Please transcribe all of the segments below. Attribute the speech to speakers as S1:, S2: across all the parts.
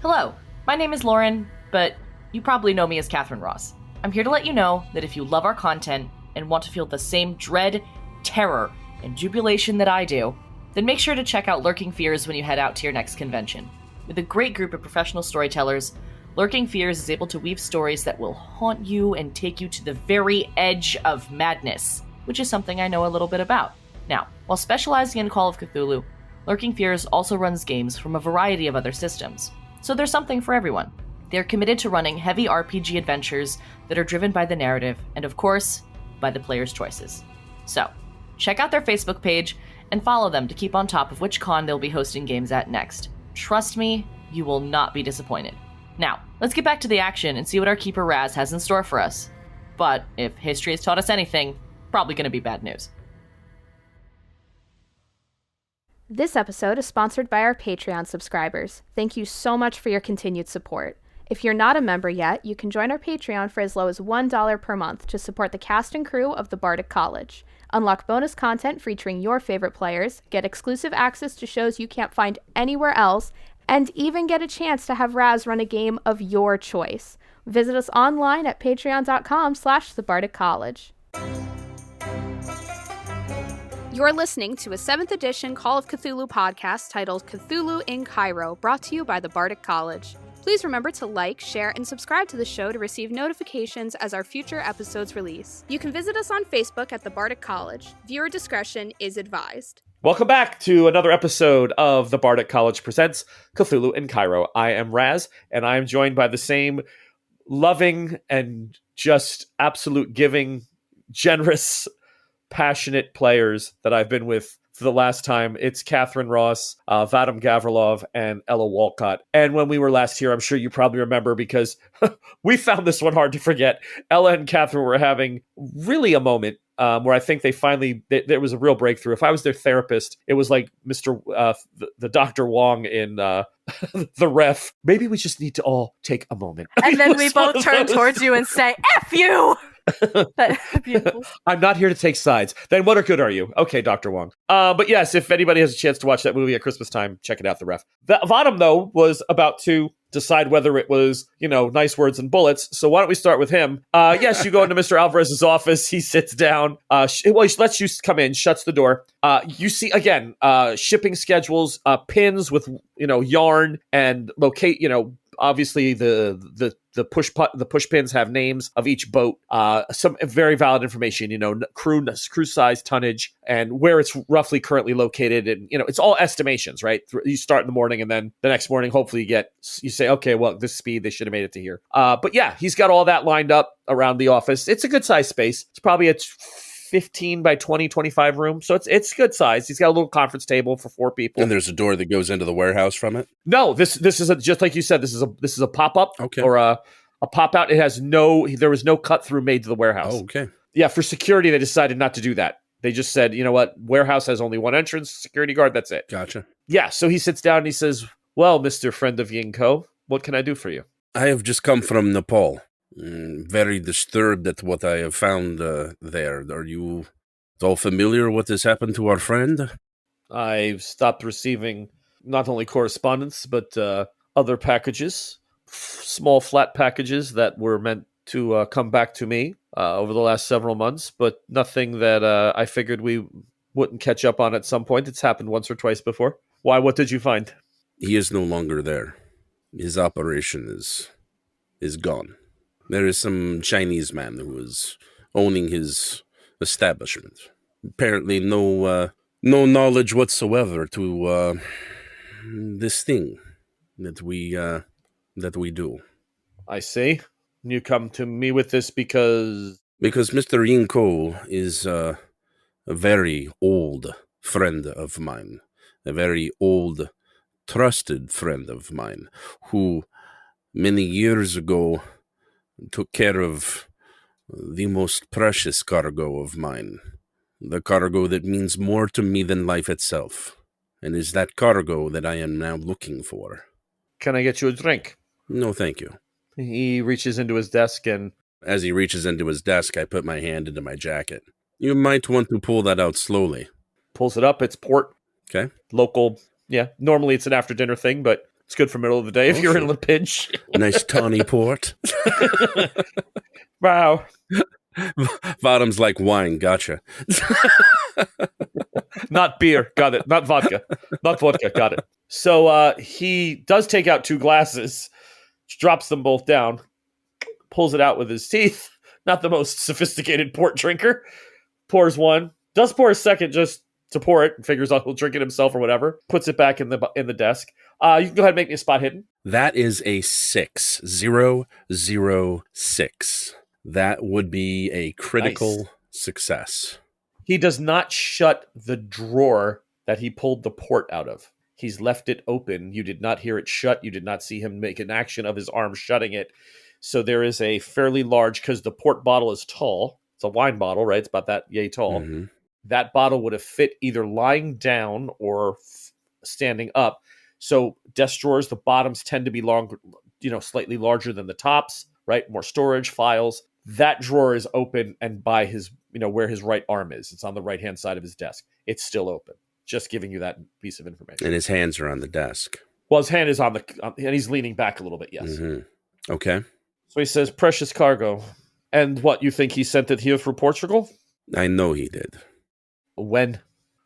S1: Hello, my name is Lauren, but you probably know me as Catherine Ross. I'm here to let you know that if you love our content and want to feel the same dread, terror, and jubilation that I do, then make sure to check out Lurking Fears when you head out to your next convention. With a great group of professional storytellers, Lurking Fears is able to weave stories that will haunt you and take you to the very edge of madness, which is something I know a little bit about. Now, while specializing in Call of Cthulhu, Lurking Fears also runs games from a variety of other systems. So there's something for everyone. They're committed to running heavy RPG adventures that are driven by the narrative and, of course, by the player's choices. So, check out their Facebook page and follow them to keep on top of which con they'll be hosting games at next. Trust me, you will not be disappointed. Now, let's get back to the action and see what our keeper Raz has in store for us. But if history has taught us anything, probably going to be bad news.
S2: This episode is sponsored by our Patreon subscribers. Thank you so much for your continued support. If you're not a member yet, you can join our Patreon for as low as $1 per month to support the cast and crew of the Bardic College. Unlock bonus content featuring your favorite players, get exclusive access to shows you can't find anywhere else, and even get a chance to have Raz run a game of your choice. Visit us online at patreon.com/thebardic-college. You're listening to a 7th edition Call of Cthulhu podcast titled Cthulhu in Cairo, brought to you by the Bardic College. Please remember to like, share, and subscribe to the show to receive notifications as our future episodes release. You can visit us on Facebook at the Bardic College. Viewer discretion is advised.
S3: Welcome back to another episode of the Bardic College Presents Cthulhu in Cairo. I am Raz, and I am joined by the same loving and just absolute giving, generous, passionate players that I've been with for the last time. It's Catherine Ross, Vadim Gavrilov, and Ella Walcott. And when we were last here, I'm sure you probably remember because we found this one hard to forget. Ella and Catherine were having really a moment where I think they finally, there was a real breakthrough. If I was their therapist, it was like Mr. The Dr. Wong in The Ref. Maybe we just need to all take a moment.
S1: And then we both turn towards you and say, F you! Beautiful.
S3: I'm not here to take sides. Then what good are you? Okay, Dr. Wong. But yes, if anybody has a chance to watch that movie at Christmas time, check it out, The Ref. Vadim, though, was about to decide whether it was, nice words and bullets. So why don't we start with him? Yes, you go into Mr. Alvarez's office. He sits down. He lets you come in, shuts the door. You see, again, shipping schedules, pins with, yarn and locate, obviously the push pins have names of each boat, some very valid information, crew size, tonnage, and where it's roughly currently located. And, it's all estimations, right? You start in the morning and then the next morning, hopefully you say, okay, well, this speed, they should have made it to here. But yeah, he's got all that lined up around the office. It's a good size space. It's probably a 15 by 20, 25 room. So it's good size. He's got a little conference table for 4 people.
S4: And there's a door that goes into the warehouse from it?
S3: No, this is just like you said, this is a pop-up
S4: okay.
S3: Or a pop-out. There was no cut through made to the warehouse.
S4: Oh, okay.
S3: Yeah, for security, they decided not to do that. They just said, you know what, warehouse has only one entrance, security guard, that's it.
S4: Gotcha.
S3: Yeah, so he sits down and he says, well, Mr. Friend of Yinko, what can I do for you?
S4: I have just come from Nepal. Very disturbed at what I have found there. Are you at all familiar with what has happened to our friend?
S3: I've stopped receiving not only correspondence, but other packages, small flat packages that were meant to come back to me over the last several months, but nothing that I figured we wouldn't catch up on at some point. It's happened once or twice before. Why? What did you find?
S4: He is no longer there. His operation is gone. There is some Chinese man who is owning his establishment. Apparently no knowledge whatsoever to this thing that we do.
S3: I see. You come to me with this because
S4: Mr. Yinko is a very old friend of mine, a very old, trusted friend of mine, who many years ago took care of the most precious cargo of mine, the cargo that means more to me than life itself, and is that cargo that I am now looking for.
S3: Can I get you a drink?
S4: No, thank you.
S3: He reaches into his desk and...
S4: As he reaches into his desk, I put my hand into my jacket. You might want to pull that out slowly.
S3: Pulls it up. It's port.
S4: Okay.
S3: Local. Yeah. Normally it's an after-dinner thing, but It's good for middle of the day if you're in a pinch.
S4: Nice tawny port.
S3: Wow.
S4: Bottom's like wine. Gotcha.
S3: Not beer. Got it. Not vodka. Not vodka. Got it. So he does take out 2 glasses, drops them both down, pulls it out with his teeth. Not the most sophisticated port drinker. Pours one. Does pour a second just to pour it. Figures out he'll drink it himself or whatever. Puts it back in the desk. You can go ahead and make me a spot hidden.
S4: That is a 6. 0, 0, 6. That would be a critical success.
S3: He does not shut the drawer that he pulled the port out of. He's left it open. You did not hear it shut. You did not see him make an action of his arm shutting it. So there is a fairly large, because the port bottle is tall. It's a wine bottle, right? It's about that yay tall.
S4: Mm-hmm.
S3: That bottle would have fit either lying down or standing up. So desk drawers, the bottoms tend to be longer, slightly larger than the tops, right? More storage, files. That drawer is open, and by his, where his right arm is. It's on the right-hand side of his desk. It's still open. Just giving you that piece of information.
S4: And his hands are on the desk.
S3: Well, his hand is and he's leaning back a little bit, yes.
S4: Mm-hmm. Okay.
S3: So he says, precious cargo. And what, you think he sent it here for Portugal?
S4: I know he did.
S3: When?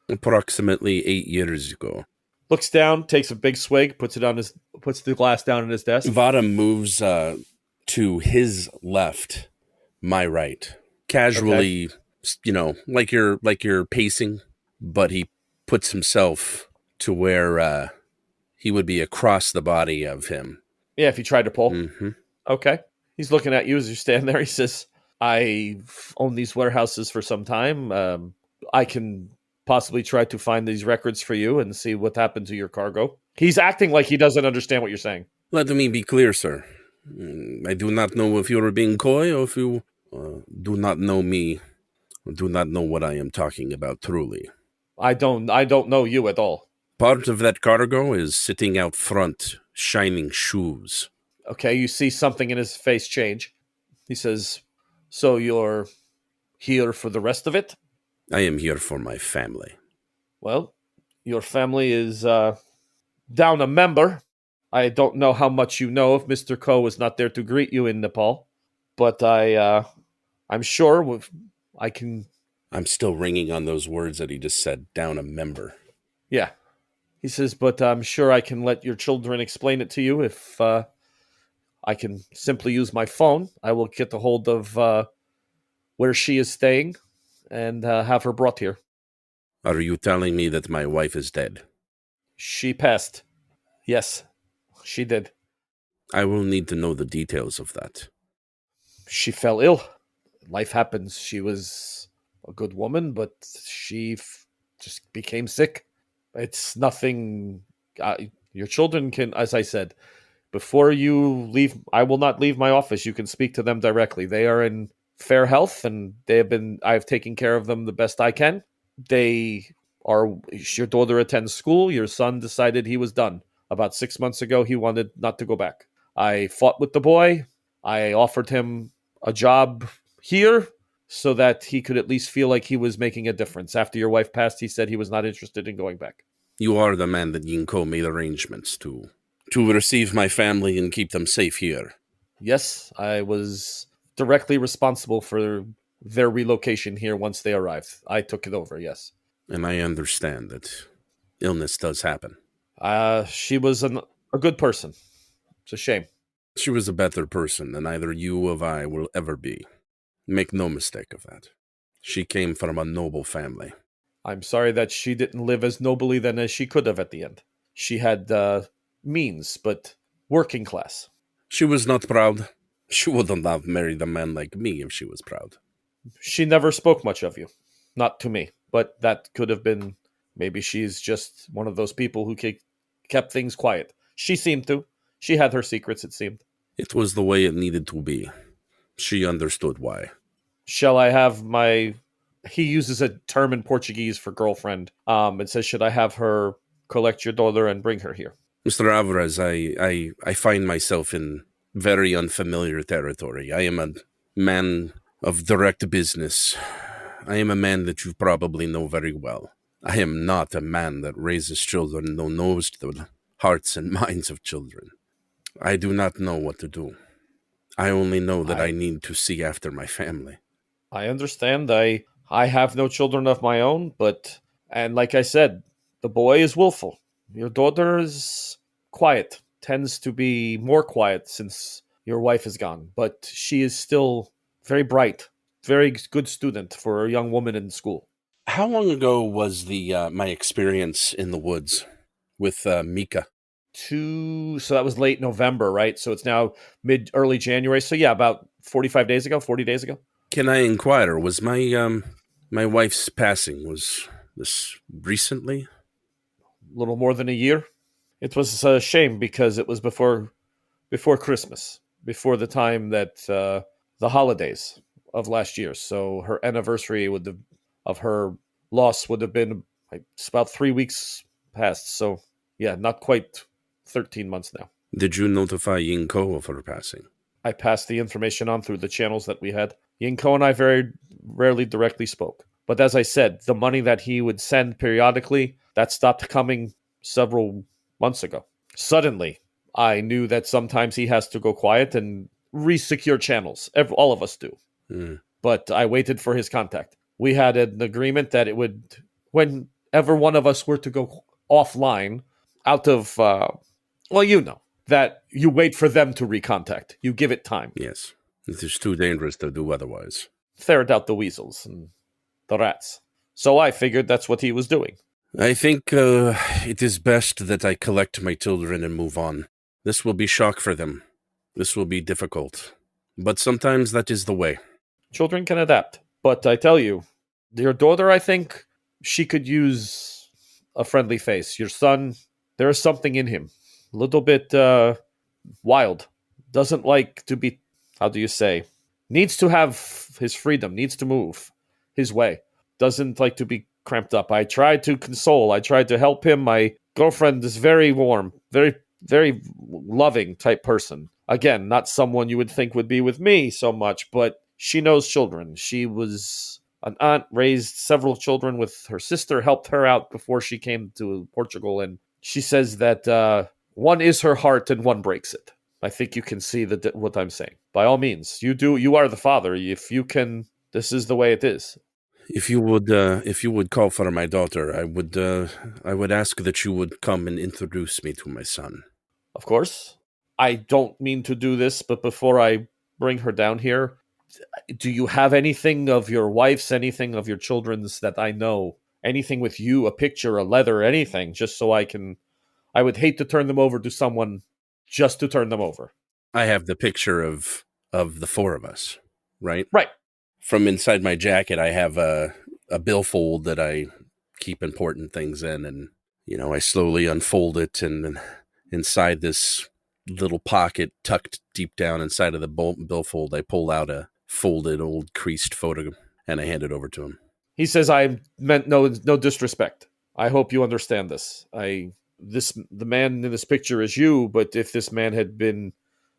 S4: Approximately 8 years ago.
S3: Looks down, takes a big swig, puts the glass down on his desk.
S4: Vadim moves to his left, my right. Casually, like you're pacing, but he puts himself to where he would be across the body of him.
S3: Yeah, if he tried to pull.
S4: Mm-hmm.
S3: Okay. He's looking at you as you stand there. He says, I've owned these warehouses for some time. I can possibly try to find these records for you and see what happened to your cargo. He's acting like he doesn't understand what you're saying.
S4: Let me be clear, sir. I do not know if you are being coy or if you do not know me, or do not know what I am talking about truly.
S3: I don't know you at all.
S4: Part of that cargo is sitting out front, shining shoes.
S3: Okay, you see something in his face change. He says, so you're here for the rest of it?
S4: I am here for my family.
S3: Well, your family is down a member. I don't know how much you know if Mr. Ko was not there to greet you in Nepal, but I'm sure I can...
S4: I'm still ringing on those words that he just said, down a member.
S3: Yeah. He says, but I'm sure I can let your children explain it to you if I can simply use my phone. I will get a hold of where she is staying and have her brought here.
S4: Are you telling me that my wife is dead?
S3: She passed. Yes, she did.
S4: I will need to know the details of that.
S3: She fell ill. Life happens. She was a good woman, but she just became sick. It's nothing. Your children can, as I said, before you leave, I will not leave my office. You can speak to them directly. They are in fair health, and I've taken care of them the best I can. Your daughter attends school. Your son decided he was done. About 6 months ago, he wanted not to go back. I fought with the boy. I offered him a job here so that he could at least feel like he was making a difference. After your wife passed, he said he was not interested in going back.
S4: You are the man that Yinko made arrangements to receive my family and keep them safe here.
S3: Yes, I was directly responsible for their relocation here once they arrived. I took it over, yes.
S4: And I understand that illness does happen.
S3: She was a good person. It's a shame.
S4: She was a better person than either you or I will ever be. Make no mistake of that. She came from a noble family.
S3: I'm sorry that she didn't live as nobly then as she could have at the end. She had means, but working class.
S4: She was not proud. She wouldn't have married a man like me if she was proud.
S3: She never spoke much of you. Not to me. But that could have been... Maybe she's just one of those people who kept things quiet. She seemed to. She had her secrets, it seemed.
S4: It was the way it needed to be. She understood why.
S3: Shall I have my... He uses a term in Portuguese for girlfriend. And says, should I have her collect your daughter and bring her here?
S4: Mr. Alvarez, I find myself in very unfamiliar territory. I am a man of direct business. I am a man that you probably know very well. I am not a man that raises children and knows hearts and minds of children. I do not know what to do. I only know that I need to see after my family.
S3: I understand. I have no children of my own, and like I said, the boy is willful. Your daughter is quiet, tends to be more quiet since your wife is gone, but she is still very bright, very good student for a young woman in school.
S4: How long ago was my experience in the woods with Mika?
S3: So that was late November, right? So it's now early January. So yeah, about 40 days ago.
S4: Can I inquire, was my wife's passing, was this recently?
S3: A little more than a year. It was a shame because it was before Christmas, before the time that the holidays of last year. So her anniversary of her loss would have been about 3 weeks past. So yeah, not quite 13 months now.
S4: Did you notify Yinko of her passing?
S3: I passed the information on through the channels that we had. Yinko and I very rarely directly spoke. But as I said, the money that he would send periodically, that stopped coming several months ago. Suddenly, I knew that sometimes he has to go quiet and re-secure channels. All of us do. But I waited for his contact. We had an agreement that it would, whenever one of us were to go offline, out of, that you wait for them to recontact. You give it time.
S4: Yes. It is too dangerous to do otherwise.
S3: Ferret out the weasels and the rats. So I figured that's what he was doing.
S4: I think it is best that I collect my children and move on. This will be shock for them. This will be difficult. But sometimes that is the way.
S3: Children can adapt. But I tell you, your daughter, I think she could use a friendly face. Your son, there is something in him. A little bit wild. Doesn't like to be, how do you say, needs to have his freedom, needs to move his way. Doesn't like to be cramped up. I tried to console. I tried to help him. My girlfriend is very warm, very, very loving type person. Again, not someone you would think would be with me so much, but she knows children. She was an aunt, raised several children with her sister, helped her out before she came to Portugal, and she says that one is her heart and one breaks it. I think you can see what I'm saying. By all means, you are the father. If you can, this is the way it is.
S4: If you would call for my daughter, I would ask that you would come and introduce me to my son.
S3: Of course. I don't mean to do this, but before I bring her down here, do you have anything of your wife's, anything of your children's that I know? Anything with you, a picture, a letter, anything, just so I would hate to turn them over to someone just to turn them over.
S4: I have the picture of the four of us, right?
S3: Right.
S4: From inside my jacket, I have a billfold that I keep important things in, and I slowly unfold it, and inside this little pocket tucked deep down inside of the billfold, I pull out a folded old creased photo, and I hand it over to him.
S3: He says, I meant no disrespect. I hope you understand this. The man in this picture is you, but if this man had been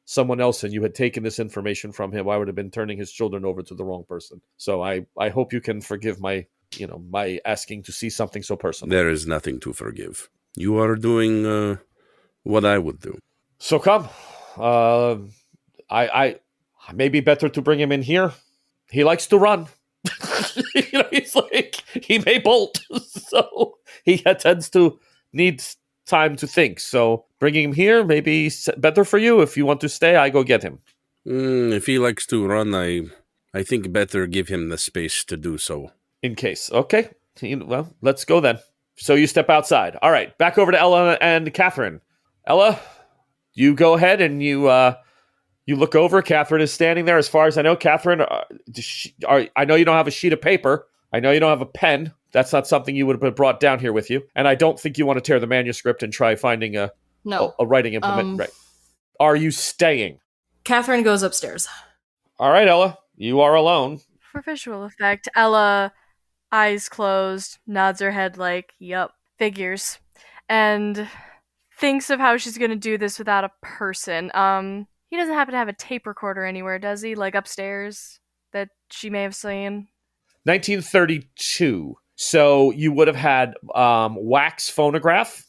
S3: someone else and you had taken this information from him, I would have been turning his children over to the wrong person. So I hope you can forgive my asking to see something so personal.
S4: There is nothing to forgive. You are doing what I would do.
S3: So come. I maybe better to bring him in here. He likes to run. He's like, he may bolt. So he tends to need time to think. So bringing him here may be better for you. If you want to stay, I go get him.
S4: If he likes to run, I think better give him the space to do so.
S3: In case. Okay. Well, let's go then. So you step outside. All right. Back over to Ella and Catherine. Ella, you go ahead and you look over. Catherine is standing there. As far as I know, Catherine, I know you don't have a sheet of paper. I know you don't have a pen. That's not something you would have brought down here with you. And I don't think you want to tear the manuscript and try finding a writing implement. Right. Are you staying?
S5: Catherine goes upstairs.
S3: All right, Ella. You are alone.
S2: For visual effect, Ella, eyes closed, nods her head like, yup, figures. And thinks of how she's going to do this without a person. He doesn't happen to have a tape recorder anywhere, does he? Like upstairs that she may have seen?
S3: 1932. So you would have had wax phonograph.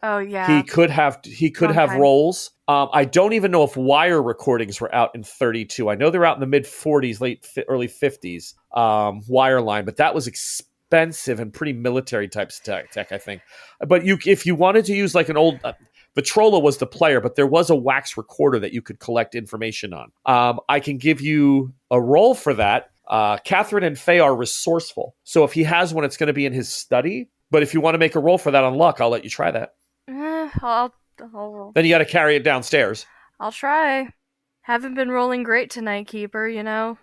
S6: Oh, yeah.
S3: He could have
S6: Long time.
S3: rolls. I don't even know if wire recordings were out in 32. I know they're out in the mid 40s, early 50s. Wireline, but that was expensive and pretty military type tech, I think. But if you wanted to use like an old Vitrola was the player, but there was a wax recorder that you could collect information on. I can give you a roll for that. Catherine and Faye are resourceful, so if he has one, it's going to be in his study. But if you want to make a roll for that on luck, I'll let you try that.
S6: I'll roll.
S3: Then you got to carry it downstairs.
S6: I'll try. Haven't been rolling great tonight, Keeper, you know.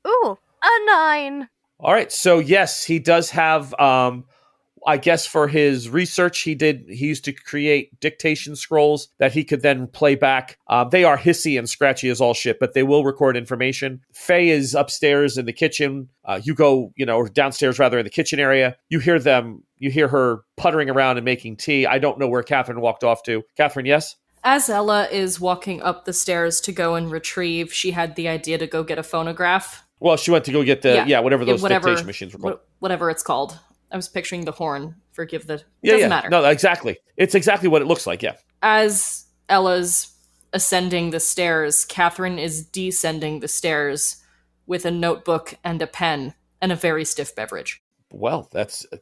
S6: Ooh, a 9.
S3: All right. So yes, he does have, I guess for his research, he used to create dictation scrolls that he could then play back. They are hissy and scratchy as all shit, but they will record information. Faye is upstairs in the kitchen. You go, downstairs rather in the kitchen area. You hear her puttering around and making tea. I don't know where Catherine walked off to. Catherine, yes?
S5: As Ella is walking up the stairs to go and retrieve, she had the idea to go get a phonograph.
S3: Well, she went to go get whatever those dictation machines were called.
S5: Whatever it's called. I was picturing the horn. Forgive the...
S3: Doesn't
S5: matter.
S3: No, exactly. It's exactly what it looks like, yeah.
S5: As Ella's ascending the stairs, Catherine is descending the stairs with a notebook and a pen and a very stiff beverage.
S3: Well,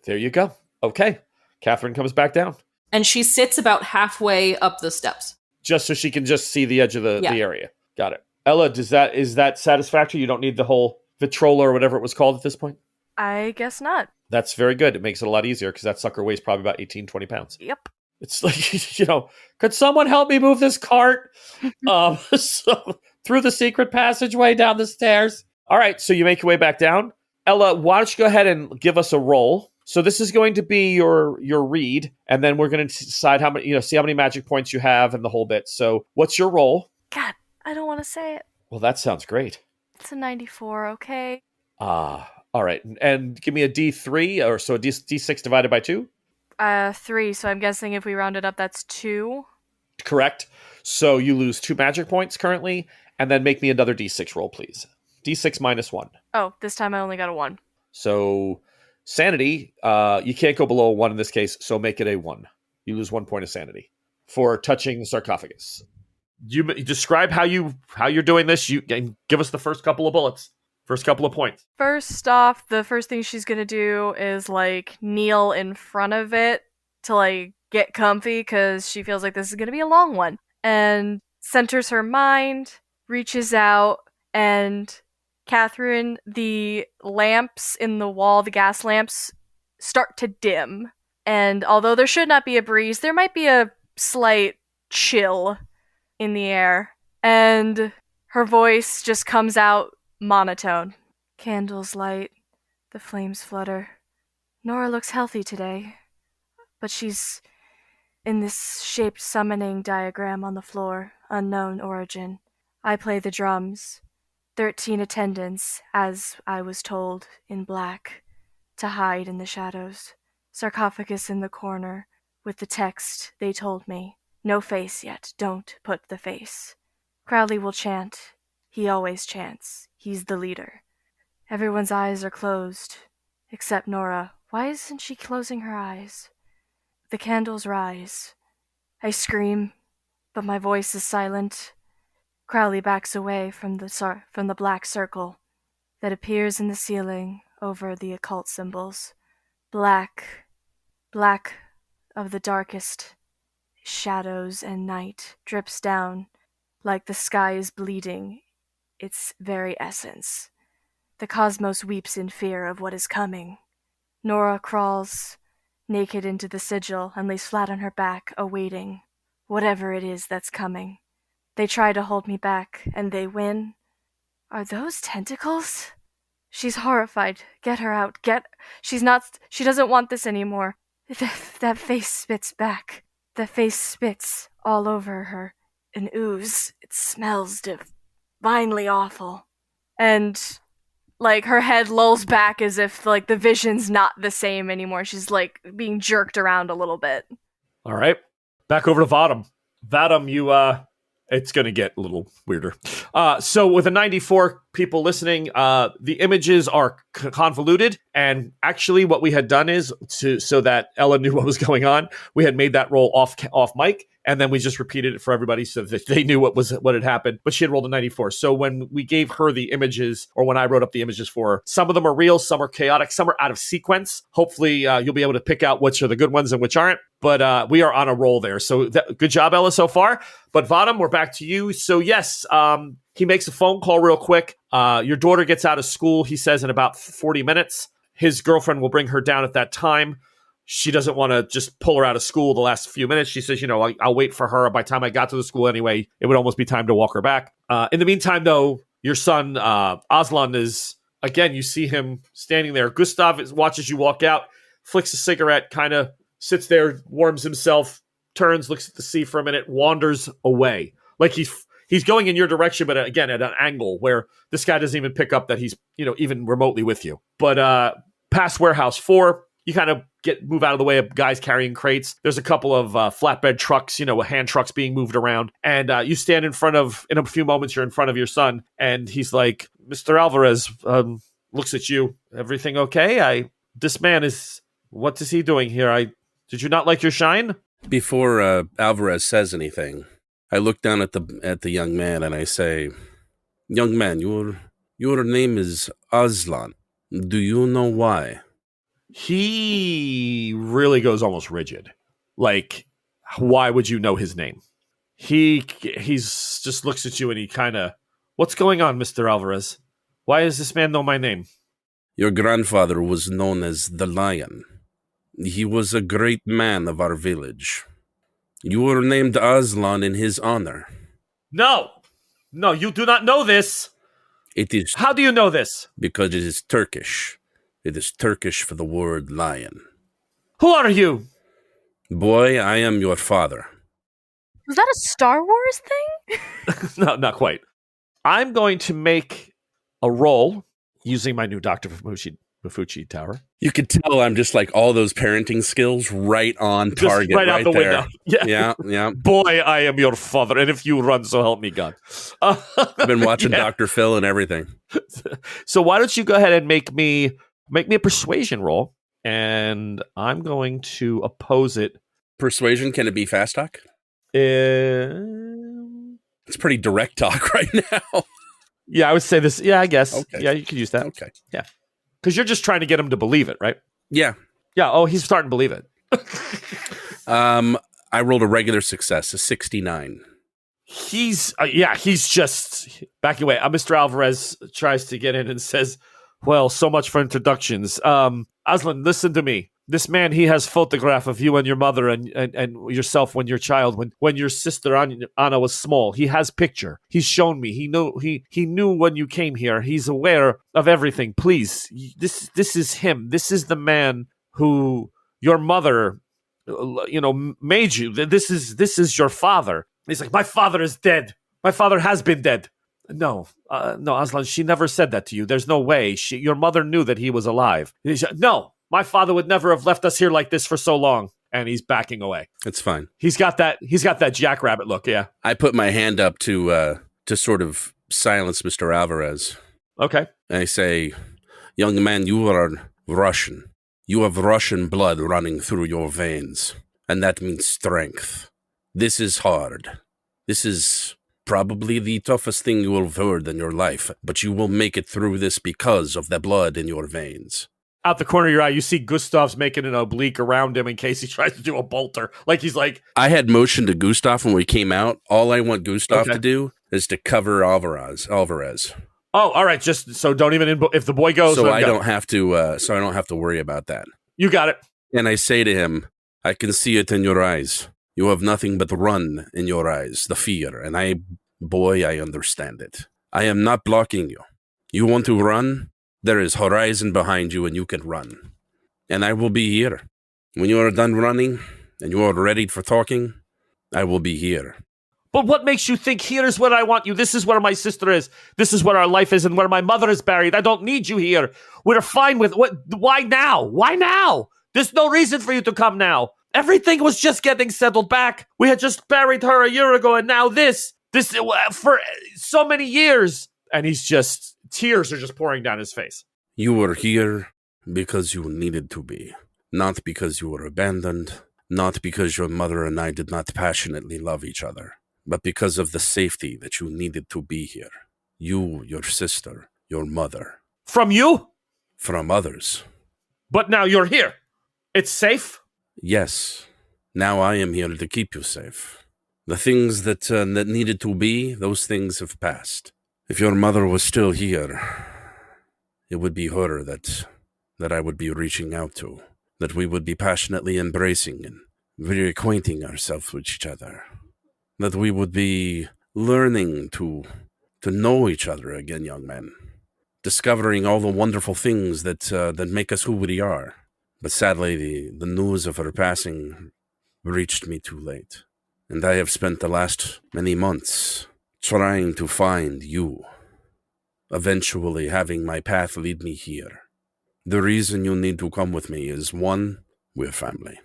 S3: there you go. Okay. Catherine comes back down.
S5: And she sits about halfway up the steps.
S3: Just so she can just see the edge of the area. Got it. Ella, is that satisfactory? You don't need the whole Vitrola or whatever it was called at this point?
S6: I guess not.
S3: That's very good. It makes it a lot easier because that sucker weighs probably about 18, 20 pounds.
S6: Yep.
S3: It's like, could someone help me move this cart? So through the secret passageway down the stairs. All right, so you make your way back down. Ella, why don't you go ahead and give us a roll? So this is going to be your read, and then we're going to decide how many, see how many magic points you have and the whole bit. So what's your roll?
S6: God, I don't want to say it.
S3: Well, that sounds great.
S6: It's a 94, okay?
S3: All right. And give me a D3, or so a D6 divided by 2?
S6: 3, so I'm guessing if we round it up, that's 2.
S3: Correct. So you lose 2 magic points currently, and then make me another D6 roll, please. D6 minus 1.
S6: Oh, this time I only got a 1.
S3: So sanity, you can't go below a 1 in this case, so make it a 1. You lose 1 point of sanity for touching the sarcophagus. You describe how you're doing this. And give us the first couple of bullets. First couple of points.
S6: First off, the first thing she's gonna do is, kneel in front of it to, get comfy, because she feels like this is gonna be a long one. And centers her mind, reaches out, and Catherine, the lamps in the wall, the gas lamps, start to dim. And although there should not be a breeze, there might be a slight chill in the air. And her voice just comes out monotone. Candles light, the flames flutter. Nora looks healthy today, but she's in this shaped summoning diagram on the floor, unknown origin. I play the drums. 13 attendants, as I was told, in black, to hide in the shadows. Sarcophagus in the corner, with the text they told me. No face yet, don't put the face. Crowley will chant. He always chants. He's the leader. Everyone's eyes are closed, except Nora. Why isn't she closing her eyes? The candles rise. I scream, but my voice is silent. Crowley backs away from the black circle that appears in the ceiling over the occult symbols. Black of the darkest shadows and night drips down like the sky is bleeding its very essence. The cosmos weeps in fear of what is coming. Nora crawls naked into the sigil and lays flat on her back, awaiting whatever it is that's coming. They try to hold me back, and they win. Are those tentacles? She's horrified. Get her out. She doesn't want this anymore. That face spits back. The face spits all over her. An ooze. It smells divinely awful. And, her head lolls back as if, the vision's not the same anymore. She's, being jerked around a little bit.
S3: All right. Back over to Vadim. Vadim, it's going to get a little weirder. So with a 94, people listening, the images are convoluted, and actually what we had done is, so that Ella knew what was going on, we had made that roll off mic, and then we just repeated it for everybody so that they knew what had happened. But she had rolled a 94. So when we gave her the images, or when I wrote up the images for her, some of them are real, some are chaotic, some are out of sequence. Hopefully you'll be able to pick out which are the good ones and which aren't. But we are on a roll there. So good job, Ella, so far. But Vadim, we're back to you. So yes, he makes a phone call real quick. Your daughter gets out of school, he says, in about 40 minutes. His girlfriend will bring her down at that time. She doesn't want to just pull her out of school the last few minutes. She says, I'll wait for her. By the time I got to the school anyway, it would almost be time to walk her back. In the meantime, though, your son, Aslan, is, again, you see him standing there. Gustav watches you walk out, flicks a cigarette, kind of sits there, warms himself, turns, looks at the sea for a minute, wanders away. Like he's going in your direction, but again, at an angle where this guy doesn't even pick up that he's, even remotely with you. But past Warehouse 4, you kind of move out of the way of guys carrying crates. There's a couple of flatbed trucks, hand trucks being moved around. And you stand in a few moments, you're in front of your son. And he's like, Mr. Alvarez looks at you. Everything okay? This man is, what is he doing here? Did you not like your shine?
S4: Before Alvarez says anything, I look down at the young man and I say, young man, your name is Aslan. Do you know why?
S3: He really goes almost rigid. Like, why would you know his name? He's just looks at you and he kind of, what's going on, Mr. Alvarez? Why does this man know my name?
S4: Your grandfather was known as the Lion. He was a great man of our village. You were named Aslan in his honor.
S3: No, you do not know this.
S4: It is.
S3: How do you know this?
S4: Because it is Turkish. It is Turkish for the word lion.
S3: Who are you?
S4: Boy, I am your father.
S6: Was that a Star Wars thing?
S3: No, not quite. I'm going to make a roll using my new Dr. Mafucci tower.
S4: You could tell I'm just like all those parenting skills right on target.
S3: Just right out the
S4: there.
S3: window. Yeah. Boy, I am your father, and if you run, so help me God.
S4: I've been watching Dr. Phil and everything.
S3: So why don't you go ahead and make me a persuasion roll, and I'm going to oppose it.
S4: Persuasion, can it be fast talk? It's pretty direct talk right now.
S3: Yeah, I would say this. Yeah, I guess.
S4: Okay.
S3: Yeah, you could use that.
S4: Okay.
S3: Yeah. Because you're just trying to get him to believe it, right?
S4: Yeah.
S3: Yeah. Oh, he's starting to believe it.
S4: I rolled a regular success, a 69.
S3: He's just backing away. Mr. Alvarez tries to get in and says, well, so much for introductions. Aslan, listen to me. This man, he has photograph of you and your mother and yourself when you're a child, when your sister Anna was small. He has picture. He's shown me. He knew when you came here. He's aware of everything. Please, this is him. This is the man who your mother, made you. This is your father. He's like, my father is dead. My father has been dead. No, Aslan, she never said that to you. There's no way. Your mother knew that he was alive. No. My father would never have left us here like this for so long. And he's backing away.
S4: It's fine.
S3: He's got that jackrabbit look, yeah.
S4: I put my hand up to sort of silence Mr. Alvarez.
S3: Okay.
S4: I say, young man, you are Russian. You have Russian blood running through your veins. And that means strength. This is hard. This is probably the toughest thing you will have heard in your life. But you will make it through this because of the blood in your veins.
S3: Out the corner of your eye, you see Gustav's making an oblique around him in case he tries to do a bolter. Like he's like...
S4: I had motioned to Gustav when we came out. All I want Gustav to do is to cover Alvarez.
S3: Oh, all right. Just so don't even... if the boy goes...
S4: So I don't have to worry about that.
S3: You got it.
S4: And I say to him, I can see it in your eyes. You have nothing but run in your eyes, the fear. And I understand it. I am not blocking you. You want to run? There is horizon behind you and you can run. And I will be here. When you are done running and you are ready for talking, I will be here.
S3: But what makes you think here is where I want you? This is where my sister is. This is where our life is and where my mother is buried. I don't need you here. We're fine with what? Why now? Why now? There's no reason for you to come now. Everything was just getting settled back. We had just buried her a year ago and now this for so many years. And tears are just pouring down his face.
S4: You were here because you needed to be, not because you were abandoned, not because your mother and I did not passionately love each other, but because of the safety that you needed to be here. You, your sister, your mother.
S3: From you?
S4: From others.
S3: But now you're here. It's safe?
S4: Yes. Now I am here to keep you safe. The things that needed to be, those things have passed. If your mother was still here, it would be her that I would be reaching out to, that we would be passionately embracing and reacquainting ourselves with each other, that we would be learning to know each other again, young men, discovering all the wonderful things that make us who we are. But sadly, the news of her passing reached me too late, and I have spent the last many months trying to find you, eventually having my path lead me here. The reason you need to come with me is, 1, we're family,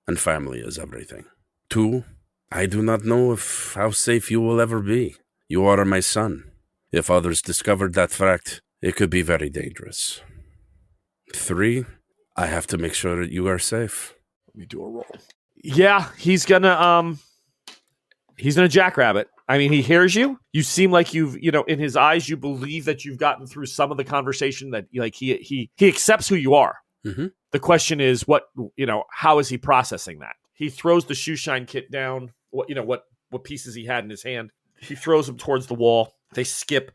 S4: and family is everything. 2, I do not know how safe you will ever be. You are my son. If others discovered that fact, it could be very dangerous. 3, I have to make sure that you are safe.
S3: Let me do a roll. Yeah, he's gonna jackrabbit. I mean, he hears you. You seem like in his eyes, you believe that you've gotten through some of the conversation, that like he accepts who you are.
S4: Mm-hmm.
S3: The question is, how is he processing that? He throws the shoe shine kit down. What pieces he had in his hand. He throws them towards the wall. They skip,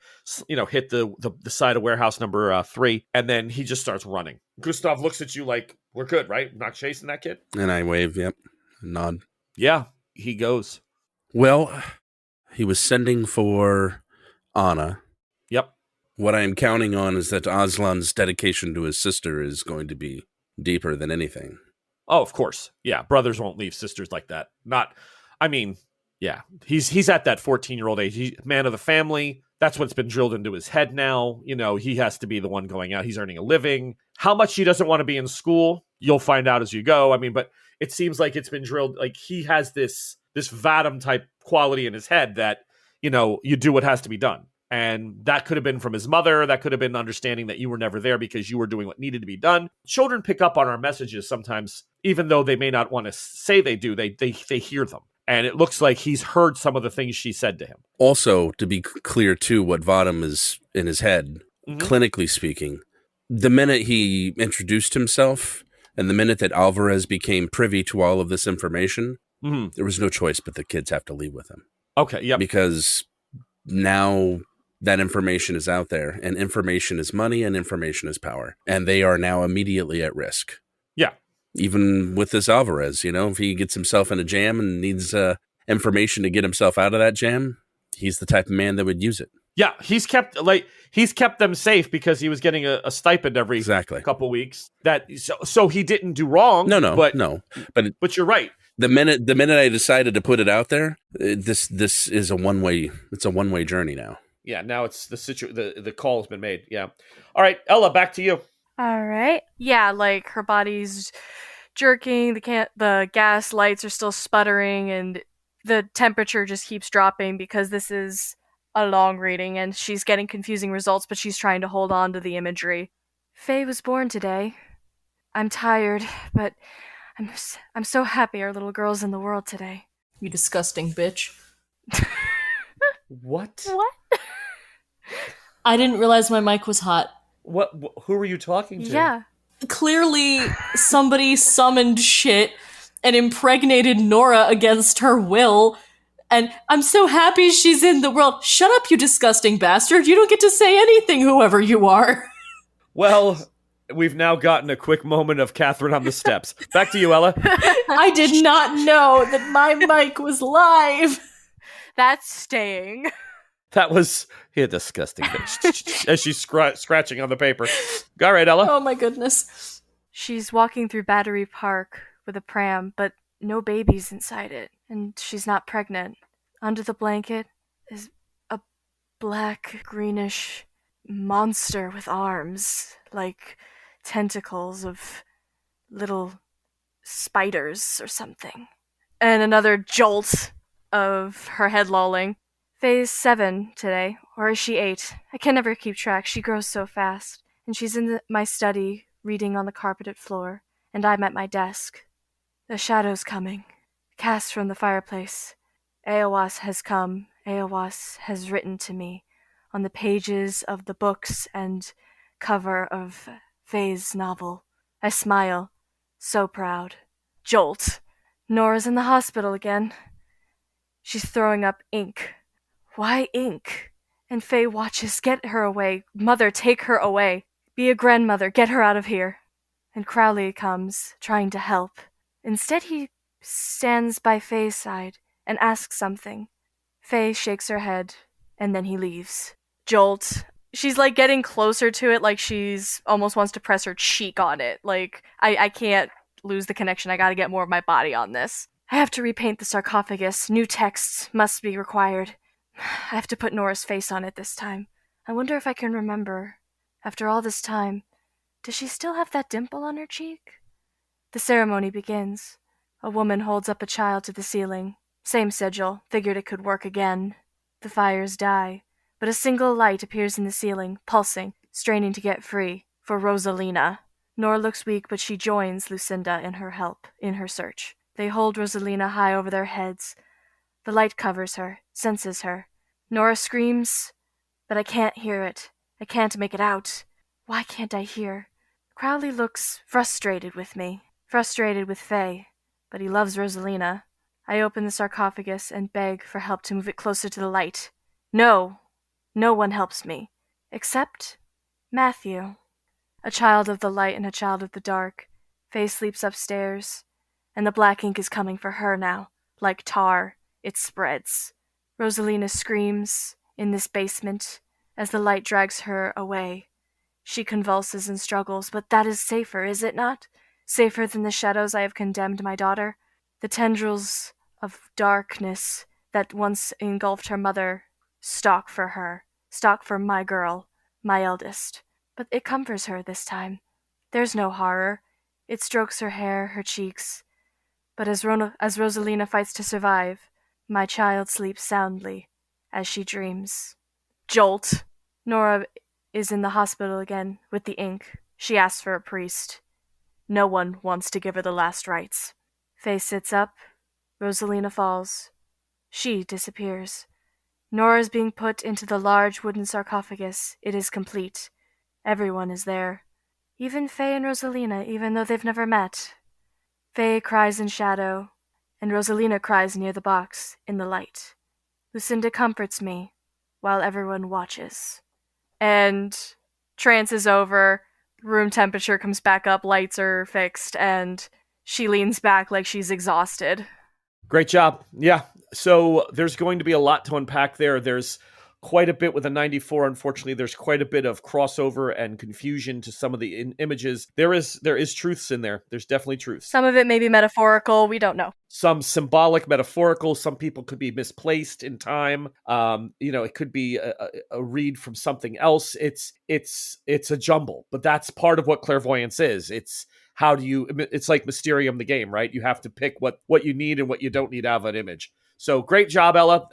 S3: hit the side of warehouse number 3, and then he just starts running. Gustav looks at you like, we're good, right? Not chasing that kid?
S4: And I wave, yep, nod.
S3: Yeah, he goes.
S4: Well, he was sending for Anna.
S3: Yep.
S4: What I am counting on is that Aslan's dedication to his sister is going to be deeper than anything.
S3: Oh, of course. Yeah, brothers won't leave sisters like that. Yeah, he's at that 14-year-old age. He's man of the family. That's what's been drilled into his head now. He has to be the one going out. He's earning a living. How much he doesn't want to be in school, you'll find out as you go. But it seems like it's been drilled. Like he has this Vadim type quality in his head that, you do what has to be done. And that could have been from his mother. That could have been understanding that you were never there because you were doing what needed to be done. Children pick up on our messages sometimes, even though they may not want to say they do. They hear them. And it looks like he's heard some of the things she said to him.
S4: Also, to be clear, too, what Vadim is in his head, clinically speaking, the minute he introduced himself and the minute that Alvarez became privy to all of this information, there was no choice but the kids have to leave with him.
S3: Okay, yeah.
S4: Because now that information is out there, and information is money and information is power. And they are now immediately at risk.
S3: Yeah.
S4: Even with this Alvarez, if he gets himself in a jam and needs information to get himself out of that jam, he's the type of man that would use it.
S3: Yeah, he's kept them safe because he was getting a stipend every couple weeks. So he didn't do wrong.
S4: No.
S3: But you're right.
S4: The minute I decided to put it out there, this is a one-way. It's a one-way journey now.
S3: Yeah, now it's the call has been made. Yeah. All right, Ella, back to you.
S6: All right. Yeah, like her body's jerking, the gas lights are still sputtering, and the temperature just keeps dropping because this is a long reading and she's getting confusing results, but she's trying to hold on to the imagery. Faye was born today. I'm tired, but I'm so happy our little girl's in the world today.
S5: You disgusting bitch.
S3: What?
S5: I didn't realize my mic was hot.
S3: What? Who were you talking to?
S6: Yeah.
S5: Clearly, somebody summoned shit and impregnated Nora against her will. And I'm so happy she's in the world. Shut up, you disgusting bastard. You don't get to say anything, whoever you are.
S3: Well, we've now gotten a quick moment of Catherine on the steps. Back to you, Ella.
S5: I did not know that my mic was live.
S6: That's staying.
S3: That was a disgusting bitch. As she's scratching on the paper. All right, Ella.
S5: Oh my goodness.
S6: She's walking through Battery Park with a pram, but no babies inside it. And she's not pregnant. Under the blanket is a black, greenish monster with arms, like tentacles of little spiders or something. And another jolt of her head lolling. Faye's 7 today, or is she 8? I can never keep track. She grows so fast. And she's in my study, reading on the carpeted floor, and I'm at my desk. The shadow's coming. Cast from the fireplace. Eowas has come. Eowas has written to me on the pages of the books and cover of Faye's novel. I smile, so proud. Jolt. Nora's in the hospital again. She's throwing up ink. Why ink? And Faye watches. Get her away. Mother, take her away. Be a grandmother. Get her out of here. And Crowley comes, trying to help. Instead, he stands by Faye's side and asks something. Faye shakes her head, and then he leaves. Jolt. She's like getting closer to it, like she's almost wants to press her cheek on it. Like, I can't lose the connection. I gotta get more of my body on this. I have to repaint the sarcophagus. New texts must be required. I have to put Nora's face on it this time. I wonder if I can remember. After all this time, does she still have that dimple on her cheek? The ceremony begins. A woman holds up a child to the ceiling. Same sigil. Figured it could work again. The fires die, but a single light appears in the ceiling, pulsing, straining to get free. For Rosalina. Nora looks weak, but she joins Lucinda in her search. They hold Rosalina high over their heads. The light covers her, senses her. Nora screams, but I can't hear it. I can't make it out. Why can't I hear? Crowley looks frustrated with me, frustrated with Faye, but he loves Rosalina. I open the sarcophagus and beg for help to move it closer to the light. No one helps me, except Matthew. A child of the light and a child of the dark. Faye sleeps upstairs, and the black ink is coming for her now. Like tar, it spreads. Rosalina screams in this basement as the light drags her away. She convulses and struggles, but that is safer, is it not? Safer than the shadows I have condemned my daughter? The tendrils of darkness that once engulfed her mother stalk for her, stalk for my girl, my eldest. But it comforts her this time. There's no horror. It strokes her hair, her cheeks. But as Rosalina fights to survive, my child sleeps soundly as she dreams. Jolt! Nora is in the hospital again with the ink. She asks for a priest. No one wants to give her the last rites. Faye sits up. Rosalina falls. She disappears. Nora is being put into the large wooden sarcophagus. It is complete. Everyone is there. Even Faye and Rosalina, even though they've never met. Faye cries in shadow, and Rosalina cries near the box, in the light. Lucinda comforts me, while everyone watches. And trance is over, room temperature comes back up, lights are fixed, and she leans back like she's exhausted.
S3: Great job. Yeah. So there's going to be a lot to unpack there. There's quite a bit with a 94. Unfortunately, there's quite a bit of crossover and confusion to some of the images. There is truths in there. There's definitely truths.
S6: Some of it may be metaphorical. We don't know.
S3: Some symbolic, metaphorical. Some people could be misplaced in time. It could be a read from something else. It's a jumble, but that's part of what clairvoyance is. It's like Mysterium the game, right? You have to pick what you need and what you don't need out of an image. So great job, Ella.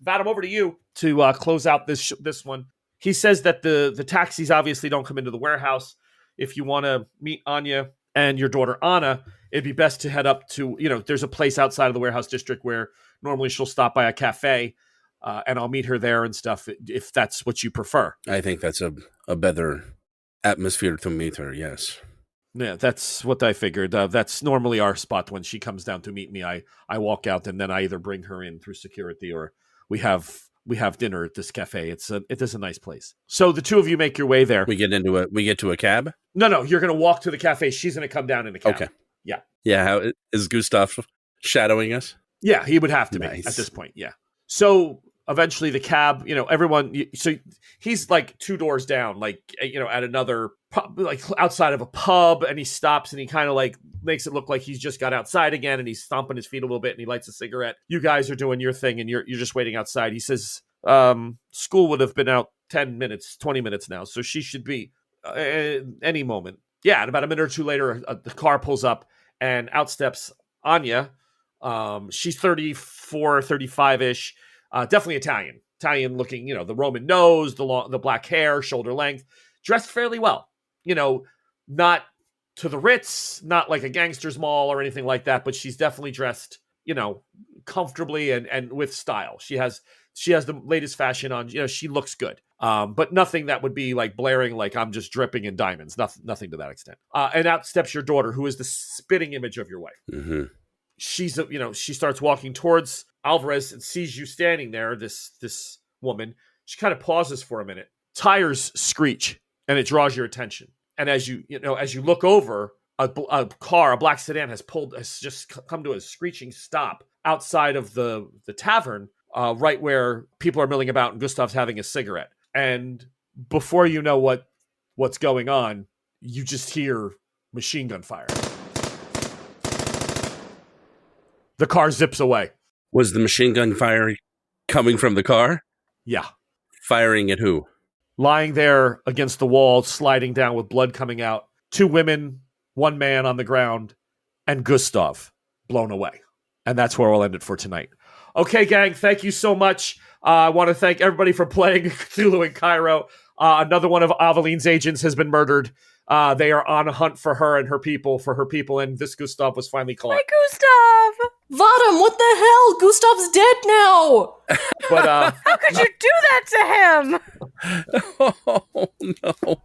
S3: Vadim, over to you to close out this one. He says that the taxis obviously don't come into the warehouse. If you want to meet Anya and your daughter Anna, it'd be best to head up to, there's a place outside of the warehouse district where normally she'll stop by a cafe, and I'll meet her there and stuff if that's what you prefer.
S4: I think that's a better atmosphere to meet her, yes.
S3: Yeah, that's what I figured. That's normally our spot when she comes down to meet me. I walk out and then I either bring her in through security or we have dinner at this cafe. It is a nice place. So the two of you make your way there.
S4: We get to a cab?
S3: No, you're going to walk to the cafe. She's going to come down in a cab.
S4: Okay.
S3: Yeah.
S4: Yeah, how is Gustav shadowing us?
S3: Yeah, he would have to be at this point. Yeah. So eventually the cab, everyone, so he's like 2 doors down, like, at another, like outside of a pub, and he stops and he kind of like makes it look like he's just got outside again, and he's stomping his feet a little bit and he lights a cigarette. You guys are doing your thing and you're just waiting outside. He says, school would have been out 10 minutes, 20 minutes now. So she should be any moment. Yeah. And about a minute or two later, the car pulls up and out steps Anya. She's 34, 35-ish. Definitely Italian. Italian looking, the Roman nose, the black hair, shoulder length, dressed fairly well. Not to the Ritz, not like a gangster's mall or anything like that, but she's definitely dressed, comfortably and with style. She has the latest fashion on. She looks good, but nothing that would be like blaring like I'm just dripping in diamonds. Nothing to that extent. And out steps your daughter, who is the spitting image of your wife.
S4: Mm-hmm.
S3: She starts walking towards Alvarez and sees you standing there. This woman. She kind of pauses for a minute. Tires screech, and it draws your attention. And as you look over, a car, a black sedan, has just come to a screeching stop outside of the tavern, right where people are milling about, and Gustav's having a cigarette. And before you know what's going on, you just hear machine gun fire. The car zips away.
S4: Was the machine gun fire coming from the car?
S3: Yeah.
S4: Firing at who?
S3: Lying there against the wall, sliding down with blood coming out. 2 women, 1 man on the ground, and Gustav blown away. And that's where we'll end it for tonight. Okay, gang, thank you so much. I want to thank everybody for playing Cthulhu in Cairo. Another one of Aveline's agents has been murdered. They are on a hunt for her and her people, and this Gustav was finally caught.
S6: My Gustav!
S5: Vadim, what the hell? Gustav's dead now!
S3: But
S6: How could you do that to him?
S4: Oh, no.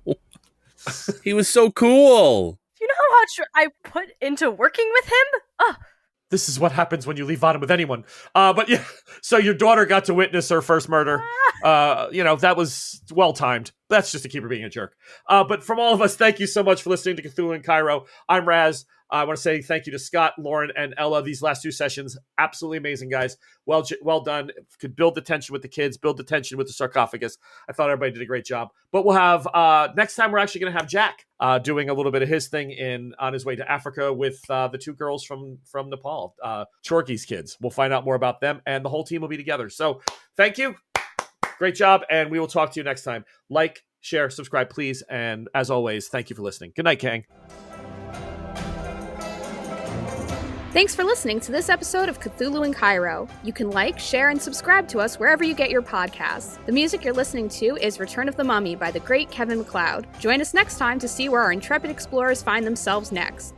S4: He was so cool.
S6: You know how much I put into working with him?
S3: this is what happens when you leave Vadim with anyone. But yeah, so your daughter got to witness her first murder. That was well-timed. That's just to keep her being a jerk. But from all of us, thank you so much for listening to Cthulhu in Cairo. I'm Raz. I want to say thank you to Scott, Lauren, and Ella. These last 2 sessions, absolutely amazing, guys. Well done. Could build the tension with the kids, build the tension with the sarcophagus. I thought everybody did a great job. But we'll have, next time we're actually going to have Jack doing a little bit of his thing on his way to Africa with the 2 girls from Nepal, Chorky's kids. We'll find out more about them, and the whole team will be together. So thank you. Great job, and we will talk to you next time. Like, share, subscribe, please. And as always, thank you for listening. Good night, Kang.
S2: Thanks for listening to this episode of Cthulhu in Cairo. You can like, share, and subscribe to us wherever you get your podcasts. The music you're listening to is Return of the Mummy by the great Kevin MacLeod. Join us next time to see where our intrepid explorers find themselves next.